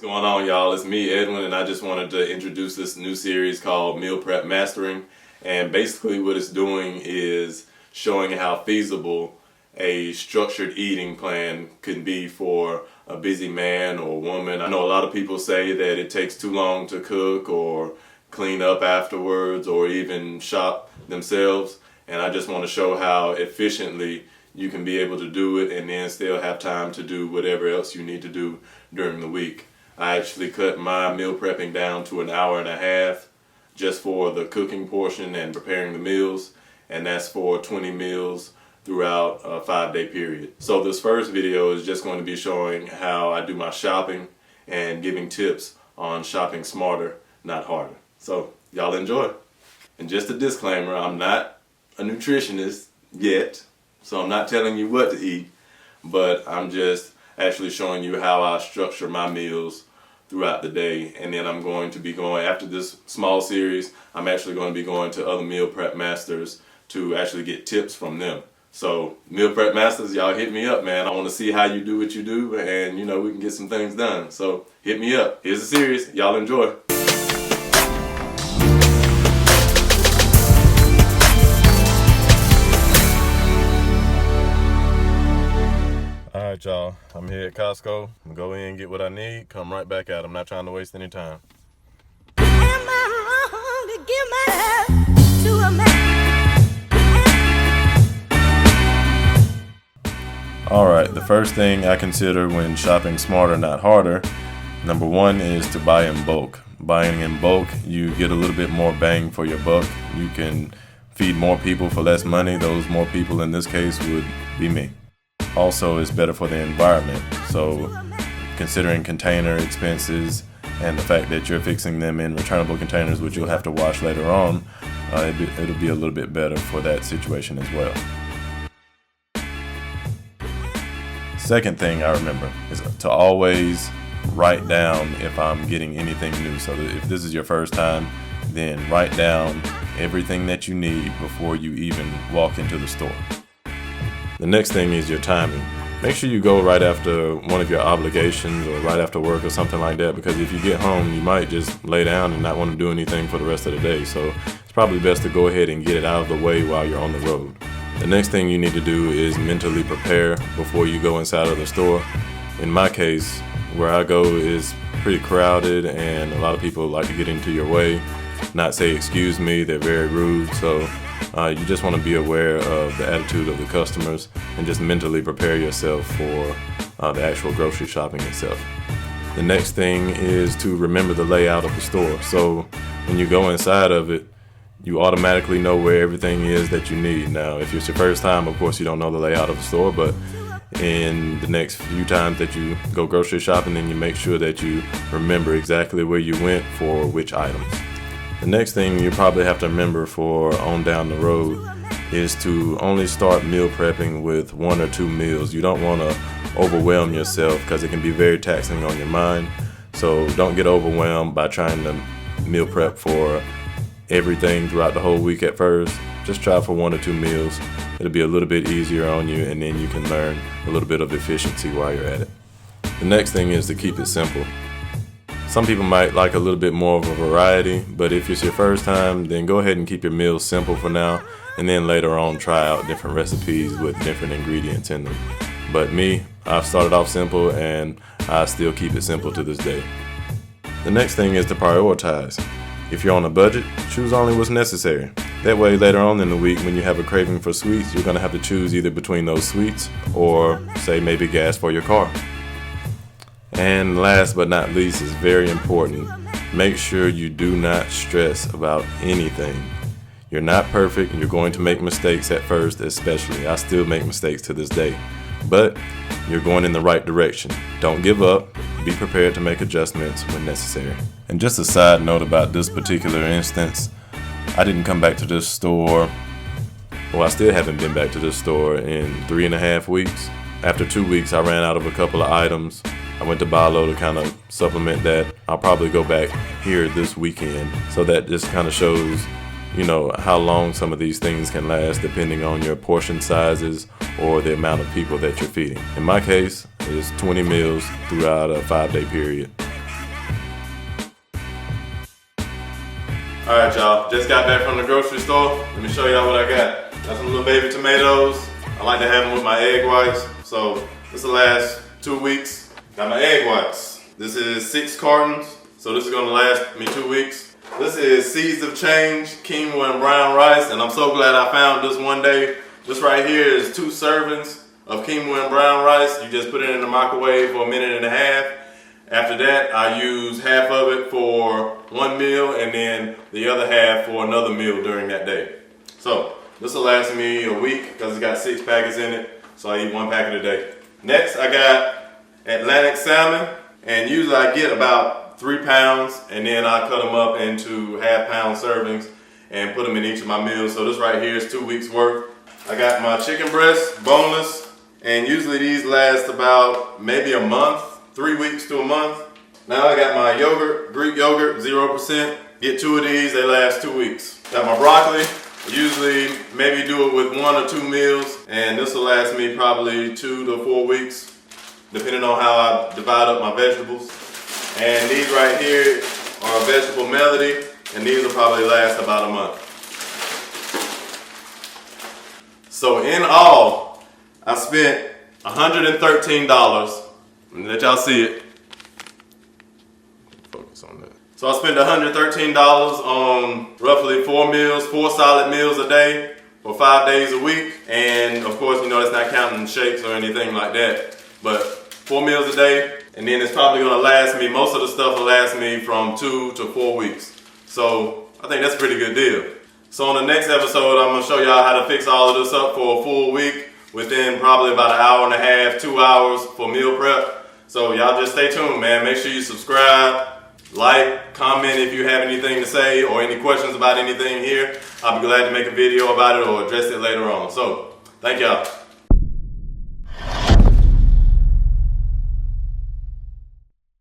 going on, y'all? It's me, Edwin, and I just wanted to introduce this new series called Meal Prep Mastering. And basically what it's doing is showing how feasible a structured eating plan can be for a busy man or woman. I know a lot of people say that it takes too long to cook or clean up afterwards or even shop themselves. And I just want to show how efficiently you can be able to do it and then still have time to do whatever else you need to do during the week. I actually cut my meal prepping down to an hour and a half just for the cooking portion and preparing the meals, and that's for 20 meals throughout a 5-day period. So this first video is just going to be showing how I do my shopping and giving tips on shopping smarter, not harder. So y'all enjoy. And just a disclaimer, I'm not a nutritionist yet, so I'm not telling you what to eat, but I'm just actually showing you how I structure my meals throughout the day. And then I'm going to be going, after this small series, I'm actually going to be going to other meal prep masters to actually get tips from them. So meal prep masters, y'all hit me up, man. I want to see how you do what you do, and you know, we can get some things done. So hit me up. Here's the series. Y'all enjoy. Alright, y'all, I'm here at Costco. I'm gonna go in, get what I need, come right back out. I'm not trying to waste any time. Am I wrong to give my love to a man? Alright, the first thing I consider when shopping smarter, not harder, number one is to buy in bulk. Buying in bulk, you get a little bit more bang for your buck. You can feed more people for less money. Those more people in this case would be me. Also, it's better for the environment. So considering container expenses and the fact that you're fixing them in returnable containers, which you'll have to wash later on, it'll be a little bit better for that situation as well. Second thing I remember is to always write down if I'm getting anything new. So if this is your first time, then write down everything that you need before you even walk into the store. The next thing is your timing. Make sure you go right after one of your obligations or right after work or something like that, because if you get home, you might just lay down and not want to do anything for the rest of the day. So it's probably best to go ahead and get it out of the way while you're on the road. The next thing you need to do is mentally prepare before you go inside of the store. In my case, where I go is pretty crowded and a lot of people like to get into your way, not say excuse me, they're very rude. So you just want to be aware of the attitude of the customers and just mentally prepare yourself for the actual grocery shopping itself. The next thing is to remember the layout of the store. So when you go inside of it, you automatically know where everything is that you need. Now, if it's your first time, of course you don't know the layout of the store, but in the next few times that you go grocery shopping, then you make sure that you remember exactly where you went for which items. The next thing you probably have to remember for on down the road is to only start meal prepping with 1 or 2 meals. You don't want to overwhelm yourself because it can be very taxing on your mind. So don't get overwhelmed by trying to meal prep for everything throughout the whole week at first. Just try for 1 or 2 meals. It'll be a little bit easier on you, and then you can learn a little bit of efficiency while you're at it. The next thing is to keep it simple. Some people might like a little bit more of a variety, but if it's your first time, then go ahead and keep your meals simple for now, and then later on try out different recipes with different ingredients in them. But me, I've started off simple and I still keep it simple to this day. The next thing is to prioritize. If you're on a budget, choose only what's necessary. That way later on in the week when you have a craving for sweets, you're going to have to choose either between those sweets or say maybe gas for your car. And last but not least is very important. Make sure you do not stress about anything. You're not perfect and you're going to make mistakes at first, especially. I still make mistakes to this day. But you're going in the right direction. Don't give up. Be prepared to make adjustments when necessary. And just a side note about this particular instance, I didn't come back to this store. Well, I still haven't been back to this store in 3.5 weeks. After 2 weeks, I ran out of a couple of items. I went to Bi-Lo to kind of supplement that. I'll probably go back here this weekend. So that just kind of shows, you know, how long some of these things can last depending on your portion sizes or the amount of people that you're feeding. In my case, it's 20 meals throughout a 5-day period. Alright y'all, just got back from the grocery store. Let me show y'all what I got. Got some little baby tomatoes. I like to have them with my egg whites. So this will last 2 weeks. Got my egg whites. This is 6 cartons. So this is gonna last me 2 weeks. This is Seeds of Change, quinoa and brown rice. And I'm so glad I found this one day. This right here is 2 servings of quinoa and brown rice. You just put it in the microwave for 1.5 minutes. After that, I use half of it for one meal and then the other half for another meal during that day. So this will last me a week because it's got 6 packets in it. So I eat 1 packet a day. Next, I got Atlantic salmon, and usually I get about 3 pounds, and then I cut them up into half-pound servings and put them in each of my meals. So this right here is 2 weeks worth. I got my chicken breast, boneless, and usually these last about maybe a month. 3 weeks to a month. Now I got my yogurt, Greek yogurt, 0%. Get 2 of these, they last 2 weeks. Got my broccoli, usually maybe do it with 1 or 2 meals, and this will last me probably 2 to 4 weeks, depending on how I divide up my vegetables. And these right here are a vegetable melody, and these will probably last about a month. So in all, I spent $113. Let y'all see it. Focus on that. So I spent $113 on roughly 4 meals, 4 solid meals a day for 5 days a week. And of course, you know, that's not counting shakes or anything like that. But 4 meals a day, and then it's probably gonna last me, most of the stuff will last me from 2 to 4 weeks. So I think that's a pretty good deal. So on the next episode, I'm gonna show y'all how to fix all of this up for a full week within probably about 1.5 hours, 2 hours for meal prep. So y'all just stay tuned, man. Make sure you subscribe, like, comment if you have anything to say or any questions about anything here. I'll be glad to make a video about it or address it later on. So, thank y'all.